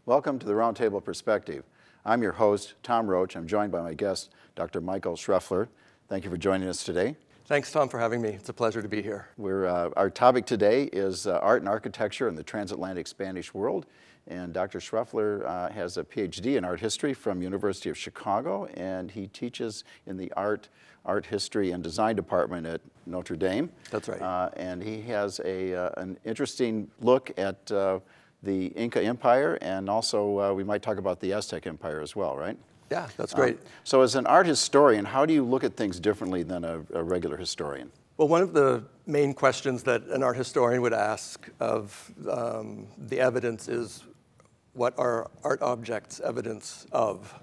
Welcome to the Roundtable Perspective. I'm your host, Tom Roach. I'm joined by my guest, Dr. Michael Schreffler. Thank you for joining us today. Thanks, Tom, for having me. It's a pleasure to be here. Our topic today is art and architecture in the Transatlantic Spanish world. And Dr. Schreffler has a Ph.D. in art history from University of Chicago, and he teaches in the art history and design department at Notre Dame. That's right. And he has an interesting look at the Inca Empire, and also we might talk about the Aztec Empire as well, right? Yeah, that's great. So as an art historian, how do you look at things differently than a regular historian? Well, one of the main questions that an art historian would ask of the evidence is, what are art objects evidence of,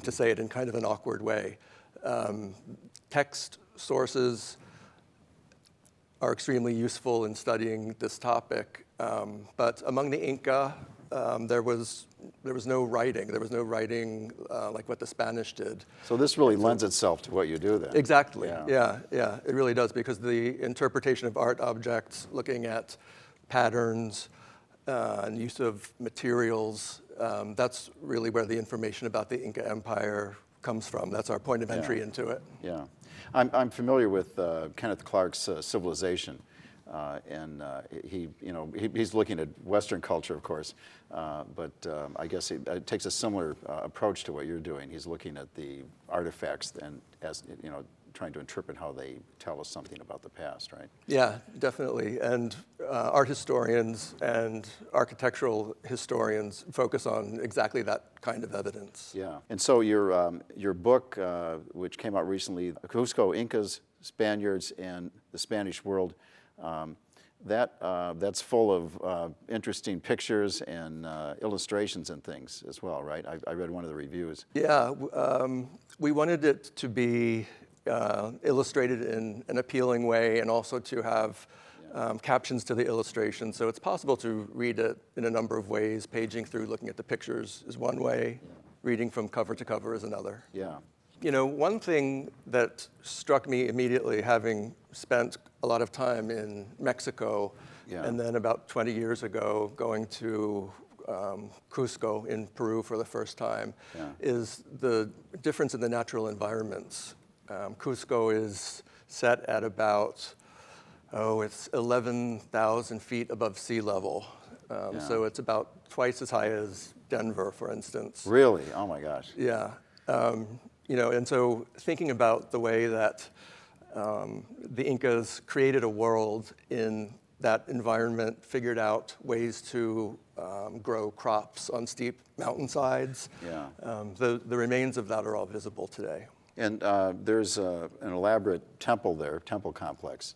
to say it in kind of an awkward way. Text sources are extremely useful in studying this topic, but among the Inca, there was no writing. There was no writing like what the Spanish did. So this really lends itself to what you do then. Exactly, yeah, it really does, because the interpretation of art objects, looking at patterns and use of materials, that's really where the information about the Inca Empire comes from. That's our point of entry into it. Yeah, I'm familiar with Kenneth Clark's Civilization. And he's looking at Western culture, of course, but I guess he takes a similar approach to what you're doing. He's looking at the artifacts and, as you know, trying to interpret how they tell us something about the past, right? Yeah, definitely. And art historians and architectural historians focus on exactly that kind of evidence. Yeah. And so your book, which came out recently, Cusco, Incas, Spaniards, and the Spanish World, that's full of interesting pictures and illustrations and things as well, right? I read one of the reviews. Yeah, we wanted it to be illustrated in an appealing way, and also to have captions to the illustration. So it's possible to read it in a number of ways. Paging through, looking at the pictures is one way. Reading from cover to cover is another. Yeah. You know, one thing that struck me immediately, having spent a lot of time in Mexico, and then about 20 years ago going to Cusco in Peru for the first time, is the difference in the natural environments. Cusco is set at about, it's 11,000 feet above sea level. So it's about twice as high as Denver, for instance. Really? Oh my gosh. Yeah. You know, and so thinking about the way that the Incas created a world in that environment, figured out ways to grow crops on steep mountainsides. The remains of that are all visible today. And there's an elaborate temple there, temple complex,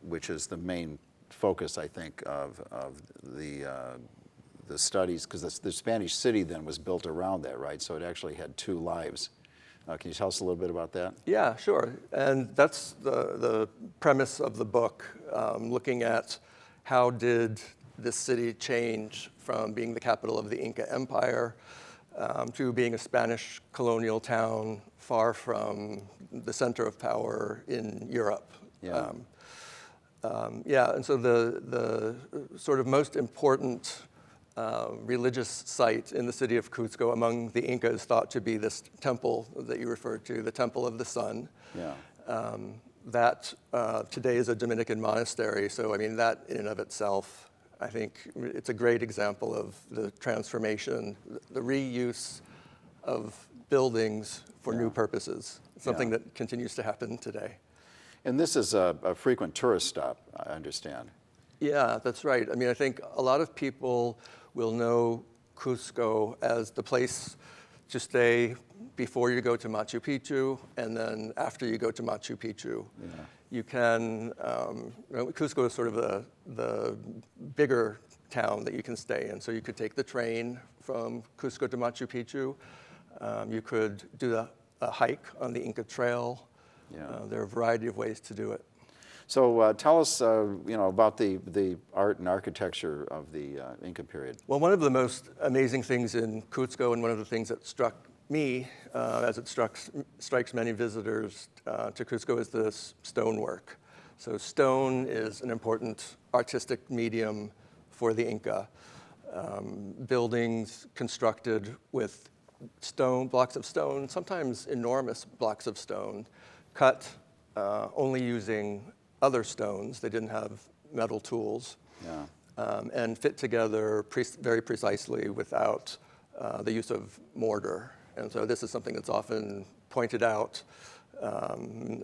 which is the main focus, I think, of the studies, because the Spanish city then was built around that, right? So it actually had two lives. Can you tell us a little bit about that? Yeah, sure. And that's the premise of the book, looking at how did this city change from being the capital of the Inca Empire to being a Spanish colonial town far from the center of power in Europe. And so the sort of most important religious site in the city of Cuzco among the Inca is thought to be this temple that you referred to, the Temple of the Sun. That today is a Dominican monastery. So I mean, that in and of itself, I think it's a great example of the transformation, the reuse of buildings for new purposes, something that continues to happen today. And this is a frequent tourist stop, I understand. Yeah, that's right. I mean, I think a lot of people will know Cusco as the place to stay before you go to Machu Picchu, and then after you go to Machu Picchu. You can, Cusco is sort of the bigger town that you can stay in. So you could take the train from Cusco to Machu Picchu. You could do a hike on the Inca Trail. There are a variety of ways to do it. So tell us, about the art and architecture of the Inca period. Well, one of the most amazing things in Cuzco, and one of the things that struck me, as it strikes many visitors to Cuzco, is the stonework. So stone is an important artistic medium for the Inca. buildings constructed with blocks of stone, sometimes enormous blocks of stone, cut only using other stones. They didn't have metal tools. Yeah. And fit together very precisely without the use of mortar. And so this is something that's often pointed out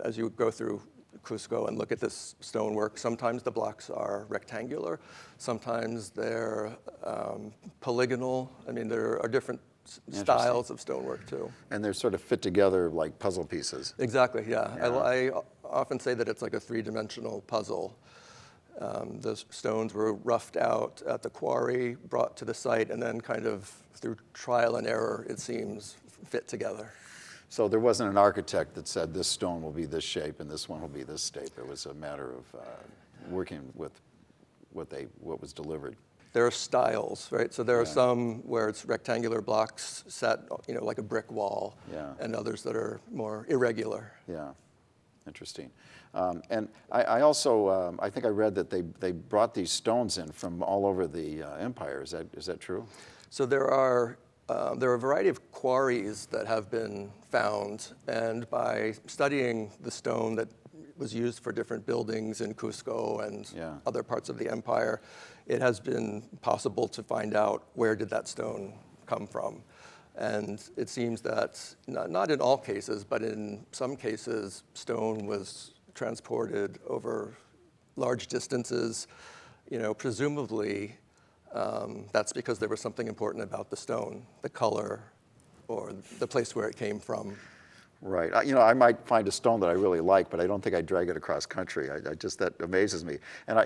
as you go through Cusco and look at this stonework. Sometimes the blocks are rectangular, sometimes they're polygonal. I mean, there are different styles of stonework too. And they're sort of fit together like puzzle pieces. Exactly, yeah. I often say that it's like a three-dimensional puzzle. The stones were roughed out at the quarry, brought to the site, and then kind of through trial and error, it seems, fit together. So there wasn't an architect that said this stone will be this shape and this one will be this shape. It was a matter of working with what was delivered. There are styles, right? So there are some where it's rectangular blocks set, like a brick wall, and others that are more irregular. Yeah, interesting. And I also, I think I read that they brought these stones in from all over the empire. Is that true? So there are a variety of quarries that have been found, and by studying the stone that was used for different buildings in Cusco and other parts of the empire, it has been possible to find out where did that stone come from. And it seems that, not in all cases, but in some cases, stone was transported over large distances. Presumably, that's because there was something important about the stone, the color, or the place where it came from. Right. I might find a stone that I really like, but I don't think I'd drag it across country. That amazes me. And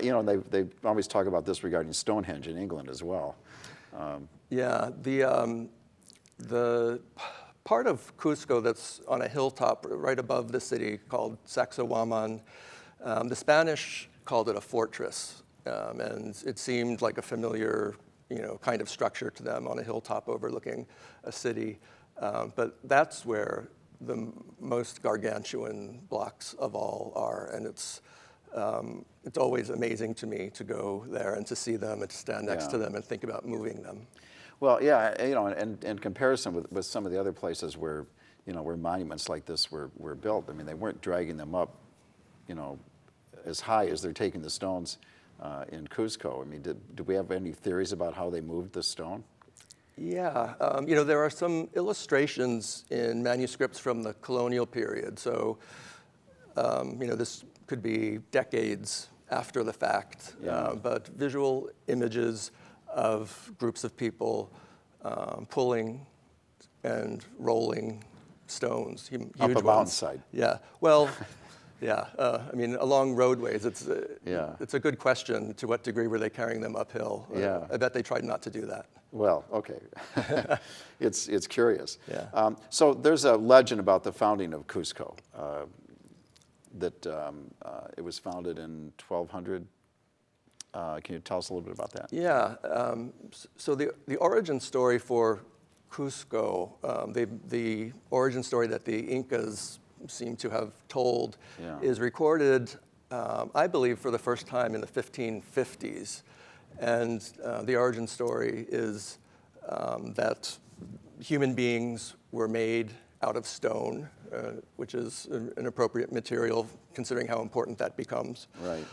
they always talk about this regarding Stonehenge in England as well. The part of Cusco that's on a hilltop right above the city called Sacsayhuaman, the Spanish called it a fortress, and it seemed like a familiar, kind of structure to them on a hilltop overlooking a city. But that's where the most gargantuan blocks of all are, and it's always amazing to me to go there and to see them and to stand next to them and think about moving them. Well, yeah, and in comparison with some of the other places where monuments like this were built, I mean, they weren't dragging them up, as high as they're taking the stones in Cuzco. I mean, do we have any theories about how they moved the stone? Yeah, there are some illustrations in manuscripts from the colonial period. So, this could be decades after the fact, but visual images of groups of people pulling and rolling stones. Huge Up a ones. mountainside. Yeah, well, yeah. Along roadways, it's a good question. To what degree were they carrying them uphill? I bet they tried not to do that. Well, okay. It's curious. Yeah. So there's a legend about the founding of Cusco, that it was founded in 1200. Can you tell us a little bit about that? Yeah. So the origin story for Cusco, the origin story that the Incas seem to have told, is recorded, I believe, for the first time in the 1550s. And the origin story is that human beings were made out of stone, which is an appropriate material considering how important that becomes. Right.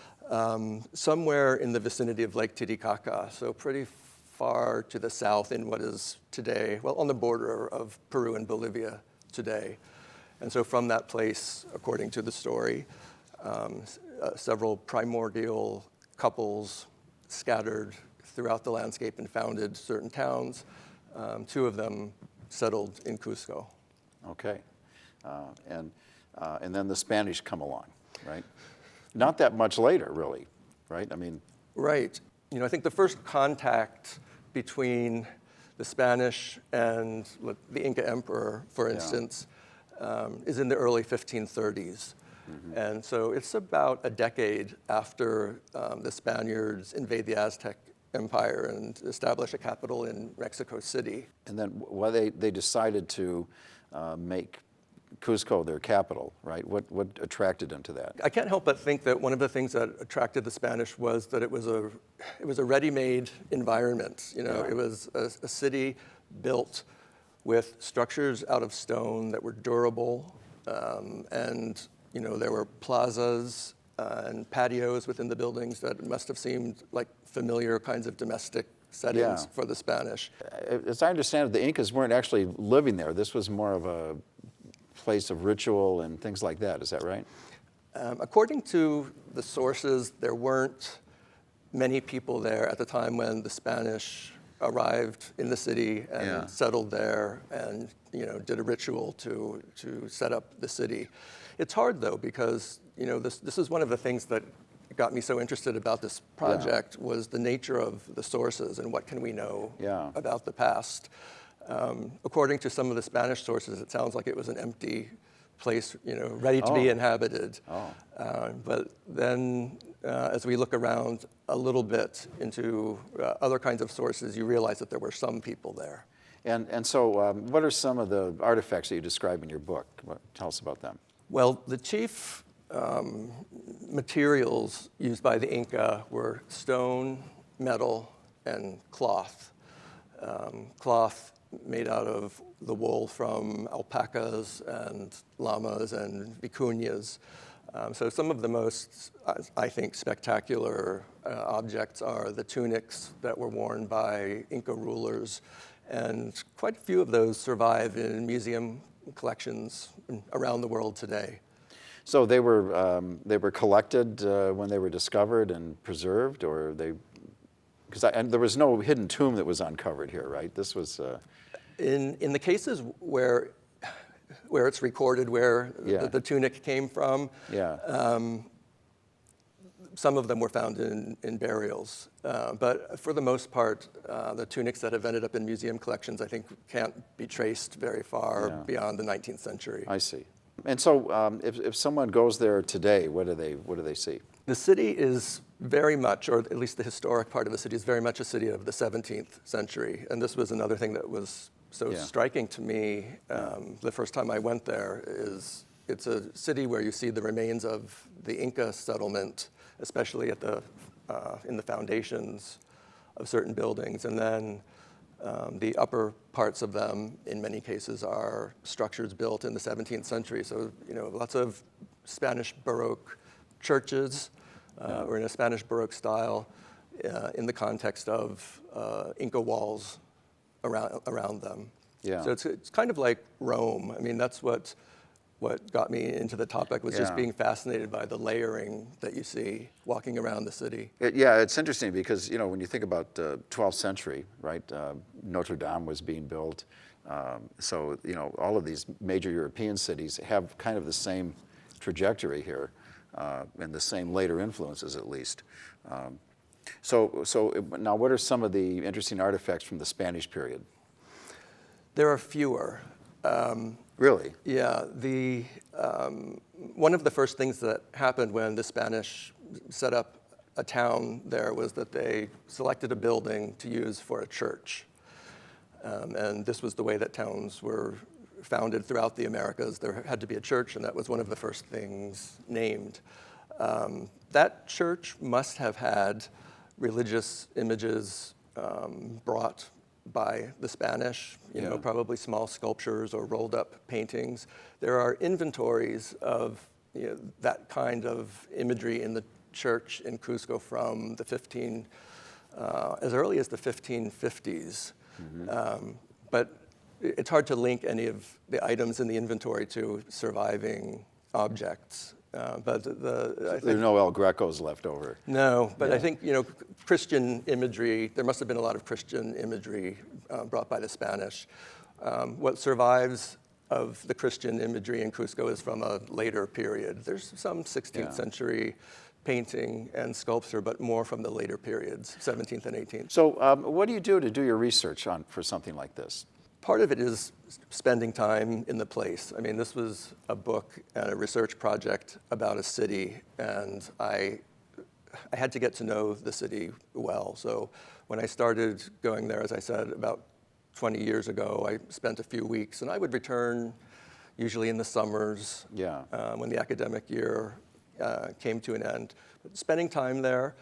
Somewhere in the vicinity of Lake Titicaca, so pretty far to the south in what is today, on the border of Peru and Bolivia today. And so from that place, according to the story, several primordial couples scattered throughout the landscape and founded certain towns. Two of them settled in Cusco. Okay. And then the Spanish come along, right? Not that much later, really, right? I mean. Right. I think the first contact between the Spanish and the Inca emperor, for instance, is in the early 1530s. Mm-hmm. And so it's about a decade after the Spaniards invade the Aztec Empire and establish a capital in Mexico City. And then they decided to make Cusco their capital, right? What attracted them to that? I can't help but think that one of the things that attracted the Spanish was that it was a ready-made environment. Yeah. It was a city built with structures out of stone that were durable, and there were plazas and patios within the buildings that must have seemed like familiar kinds of domestic settings for the Spanish. As I understand it, the Incas weren't actually living there. This was more of a place of ritual and things like that. Is that right? According to the sources, there weren't many people there at the time when the Spanish arrived in the city and settled there and did a ritual to set up the city. It's hard though, because this is one of the things that got me so interested about this project was the nature of the sources and what can we know about the past. According to some of the Spanish sources, it sounds like it was an empty place, ready to be inhabited. But then as we look around a little bit into other kinds of sources, you realize that there were some people there. And so what are some of the artifacts that you describe in your book? Tell us about them. Well, the chief materials used by the Inca were stone, metal, and cloth. Cloth made out of the wool from alpacas and llamas and vicuñas. So some of the most, I think, spectacular objects are the tunics that were worn by Inca rulers, and quite a few of those survive in museum collections around the world today. So they were collected when they were discovered and preserved, or because there was no hidden tomb that was uncovered here, right? This was in the cases where it's recorded where the tunic came from. Some of them were found in burials, but for the most part, the tunics that have ended up in museum collections, I think, can't be traced very far beyond the 19th century. I see. And so, if someone goes there today, what do they see? The city is very much, or at least the historic part of the city, is very much a city of the 17th century, and this was another thing that was so striking to me the first time I went there. Is it's a city where you see the remains of the Inca settlement, especially at in the foundations of certain buildings, and then the upper parts of them, in many cases, are structures built in the 17th century. So, lots of Spanish Baroque churches, or in a Spanish Baroque style, in the context of Inca walls around them. So it's kind of like Rome. I mean, that's what got me into the topic was just being fascinated by the layering that you see walking around the city. It's interesting because, when you think about 12th century, right, Notre Dame was being built. So, all of these major European cities have kind of the same trajectory here and the same later influences, at least. So now what are some of the interesting artifacts from the Spanish period? There are fewer. Really? Yeah, one of the first things that happened when the Spanish set up a town there was that they selected a building to use for a church. And this was the way that towns were founded throughout the Americas. There had to be a church, and that was one of the first things named. That church must have had religious images brought by the Spanish, probably small sculptures or rolled up paintings. There are inventories of that kind of imagery in the church in Cusco from the as early as the 1550s. But it's hard to link any of the items in the inventory to surviving objects. But I think there are no El Grecos left over. No, but I think Christian imagery. There must have been a lot of Christian imagery brought by the Spanish. What survives of the Christian imagery in Cusco is from a later period. There's some 16th century painting and sculpture, but more from the later periods, 17th and 18th. So, what do you do to do your research for something like this? Part of it is spending time in the place. I mean, this was a book and a research project about a city, and I had to get to know the city well. So when I started going there, as I said, about 20 years ago, I spent a few weeks, and I would return usually in the summers Yeah. when the academic year came to an end. But spending time there,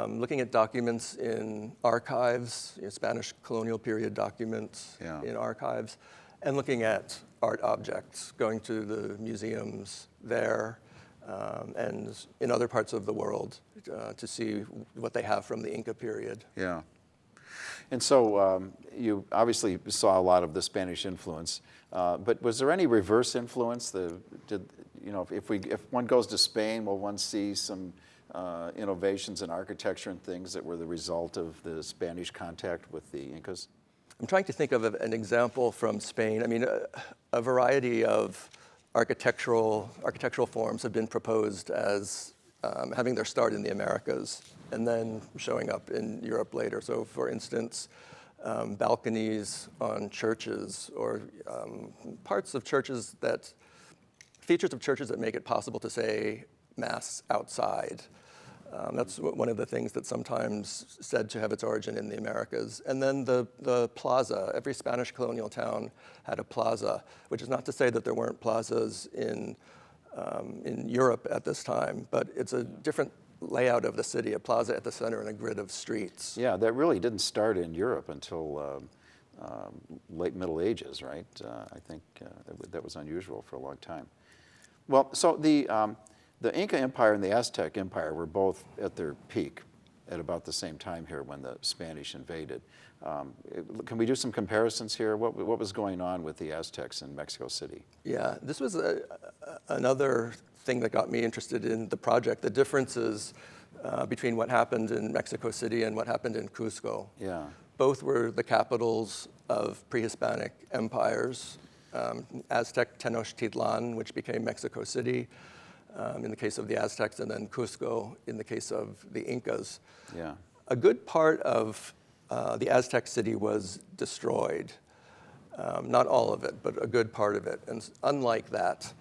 looking at documents in archives, Spanish colonial period documents in archives, and looking at art objects, going to the museums there and in other parts of the world to see what they have from the Inca period. Yeah. And so you obviously saw a lot of the Spanish influence, but was there any reverse influence? If one goes to Spain, will one see some innovations in architecture and things that were the result of the Spanish contact with the Incas? I'm trying to think of an example from Spain. I mean, a variety of architectural forms have been proposed as having their start in the Americas and then showing up in Europe later. So for instance, balconies on churches or features of churches that make it possible to say Mass outside. That's one of the things that's sometimes said to have its origin in the Americas. And then the plaza. Every Spanish colonial town had a plaza, which is not to say that there weren't plazas in Europe at this time, but it's a different layout of the city, a plaza at the center and a grid of streets. Yeah, that really didn't start in Europe until late Middle Ages, right? I think that was unusual for a long time. Well, so the Inca Empire and the Aztec Empire were both at their peak at about the same time here when the Spanish invaded. Can we do some comparisons here? What was going on with the Aztecs in Mexico City? Yeah, this was another thing that got me interested in the project, the differences between what happened in Mexico City and what happened in Cusco. Yeah. Both were the capitals of pre-Hispanic empires. Aztec Tenochtitlan, which became Mexico City, in the case of the Aztecs, and then Cusco in the case of the Incas. Yeah. A good part of the Aztec city was destroyed. Not all of it, but a good part of it. And unlike that,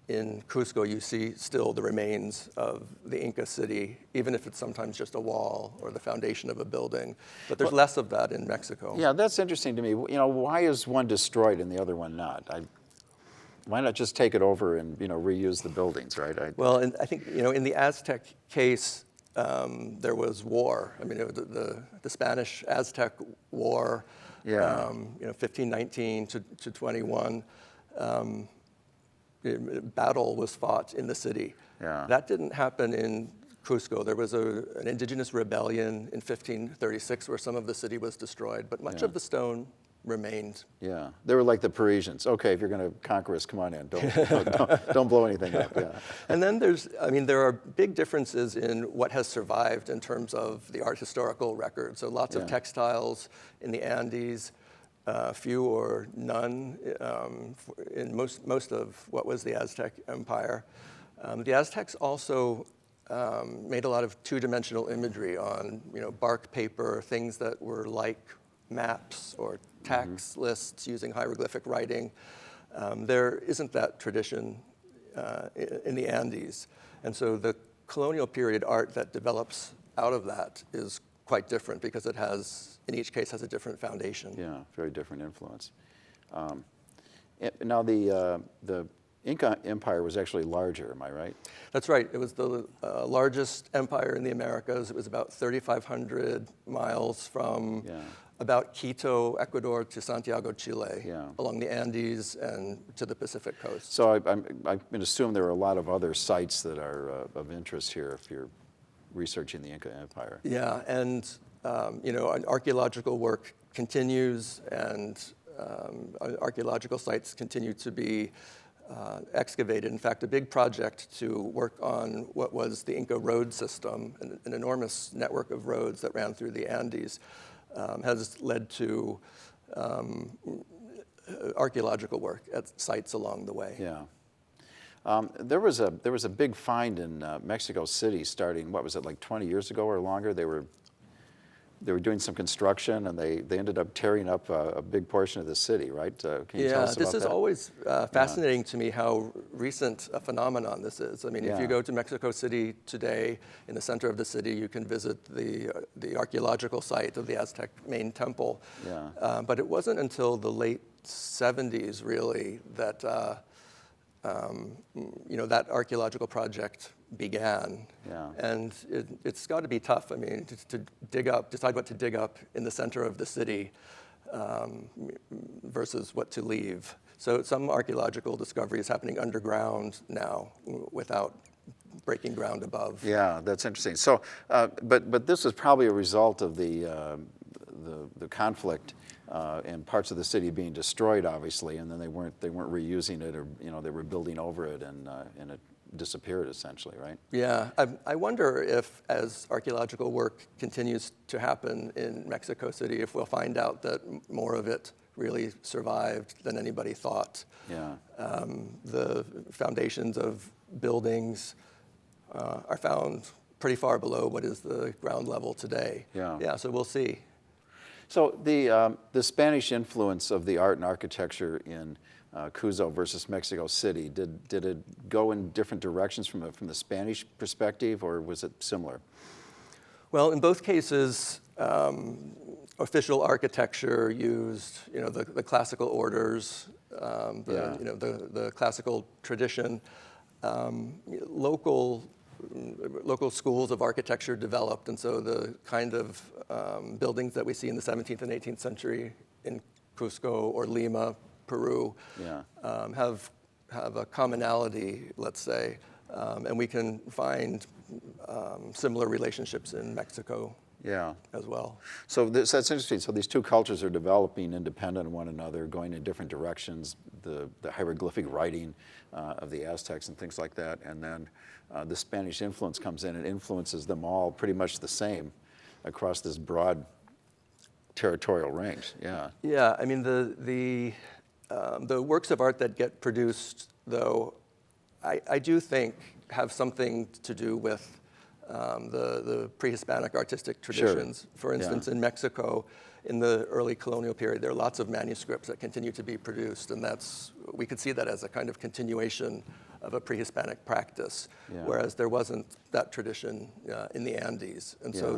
in Cusco, you see still the remains of the Inca city, even if it's sometimes just a wall or the foundation of a building. But there's less of that in Mexico. Yeah, that's interesting to me. Why is one destroyed and the other one not? Why not just take it over and reuse the buildings, right? Well, and I think in the Aztec case, there was war. I mean, the Spanish-Aztec War, 1519 to 21. Battle was fought in the city. Yeah. That didn't happen in Cusco. There was an indigenous rebellion in 1536 where some of the city was destroyed, but much of the stone remained. Yeah, they were like the Parisians. Okay, if you're going to conquer us, come on in. Don't blow anything up. Yeah. And then there are big differences in what has survived in terms of the art historical record. So lots of textiles in the Andes, few or none in most of what was the Aztec Empire. The Aztecs also made a lot of two-dimensional imagery on bark paper, things that were like maps or tax lists using hieroglyphic writing. There isn't that tradition in the Andes. And so the colonial period art that develops out of that is quite different because it in each case has a different foundation. Yeah, very different influence. Now the Inca Empire was actually larger, am I right? That's right. It was the largest empire in the Americas. It was about 3,500 miles from about Quito, Ecuador, to Santiago, Chile, along the Andes and to the Pacific coast. So I can assume there are a lot of other sites that are of interest here if you're researching the Inca Empire. Yeah, and archaeological work continues, and archaeological sites continue to be excavated. In fact, a big project to work on what was the Inca road system, an enormous network of roads that ran through the Andes, has led to archaeological work at sites along the way. Yeah. There was a big find in Mexico City starting, what was it, like 20 years ago or longer? They were doing some construction and they ended up tearing up a big portion of the city, right? Can you tell us about that? This is always fascinating to me how recent a phenomenon this is. I mean, if you go to Mexico City today, in the center of the city, you can visit the archaeological site of the Aztec main temple. Yeah. But it wasn't until the late 70s, really, that that archaeological project began. Yeah. And it's got to be tough. I mean, to decide what to dig up in the center of the city versus what to leave. So some archaeological discovery is happening underground now without breaking ground above. Yeah, that's interesting. So, but this is probably a result of the conflict and parts of the city being destroyed, obviously, and then they weren't reusing it, or they were building over it, and it disappeared essentially, right? Yeah, I wonder if, as archaeological work continues to happen in Mexico City, if we'll find out that more of it really survived than anybody thought. Yeah. The foundations of buildings are found pretty far below what is the ground level today. Yeah. Yeah, so we'll see. So the Spanish influence of the art and architecture in Cuzco versus Mexico City, did it go in different directions from the Spanish perspective, or was it similar? Well, in both cases, official architecture used, the classical orders, the classical tradition. Local schools of architecture developed, and so the kind of buildings that we see in the 17th and 18th century in Cusco or Lima, Peru, Yeah. have a commonality, let's say, and we can find similar relationships in Mexico. Yeah. As well. So that's interesting. So these two cultures are developing independent of one another, going in different directions. The hieroglyphic writing of the Aztecs and things like that, and then the Spanish influence comes in and influences them all pretty much the same across this broad territorial range. Yeah. Yeah. I mean, the works of art that get produced, though, I do think have something to do with the pre-Hispanic artistic traditions. Sure. For instance, in Mexico, in the early colonial period, there are lots of manuscripts that continue to be produced, and we could see that as a kind of continuation of a pre-Hispanic practice, Yeah. whereas there wasn't that tradition in the Andes, and so Yeah.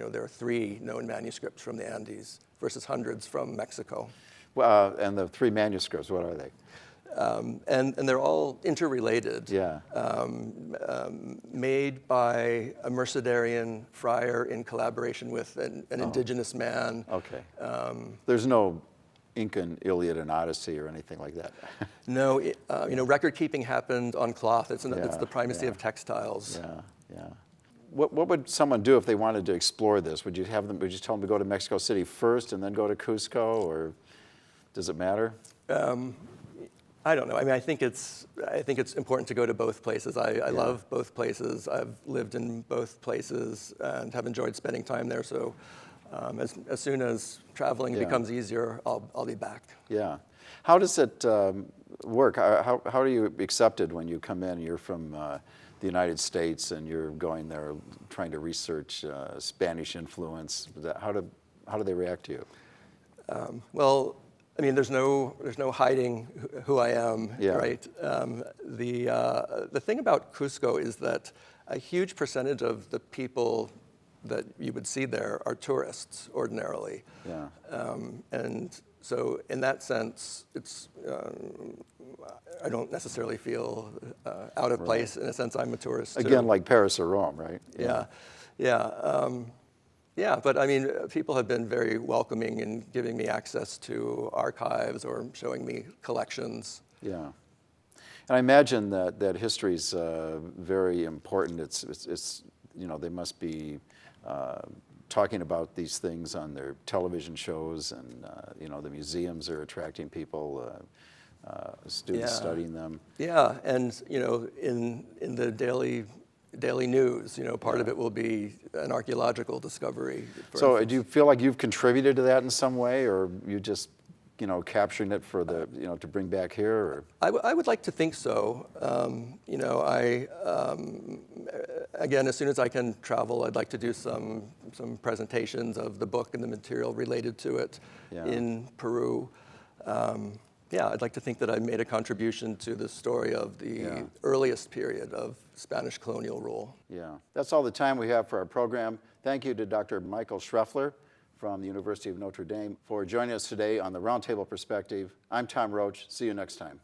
there are 3 known manuscripts from the Andes versus hundreds from Mexico. Well, and the 3 manuscripts, what are they? And they're all interrelated. Yeah. Made by a Mercedarian friar in collaboration with an indigenous man. Okay. There's no Incan Iliad and Odyssey or anything like that. No, record keeping happened on cloth. It's the primacy yeah. of textiles. Yeah, yeah. What would someone do if they wanted to explore this? Would you tell them to go to Mexico City first and then go to Cusco, or does it matter? I don't know. I mean, I think it's important to go to both places. I love both places. I've lived in both places and have enjoyed spending time there. So, as soon as traveling becomes easier, I'll be back. Yeah. How does it work? How are you accepted when you come in? You're from the United States and you're going there trying to research Spanish influence. How do they react to you? Well, I mean, there's no hiding who I am, Yeah. right? The thing about Cusco is that a huge percentage of the people that you would see there are tourists ordinarily. Yeah. And so in that sense, I don't necessarily feel out of place. In a sense, I'm a tourist too. Again, like Paris or Rome, right? Yeah. Yeah, but I mean, people have been very welcoming in giving me access to archives or showing me collections. Yeah. And I imagine that history is very important. It's they must be talking about these things on their television shows, and the museums are attracting people, students studying them. Yeah, and in the daily news, part of it will be an archaeological discovery. So do you feel like you've contributed to that in some way, or you just capturing it for the to bring back here? Or? I would like to think so. Again, as soon as I can travel, I'd like to do some presentations of the book and the material related to it in Peru. I'd like to think that I made a contribution to the story of the earliest period of Spanish colonial rule. Yeah, that's all the time we have for our program. Thank you to Dr. Michael Schreffler from the University of Notre Dame for joining us today on the Roundtable Perspective. I'm Tom Roach. See you next time.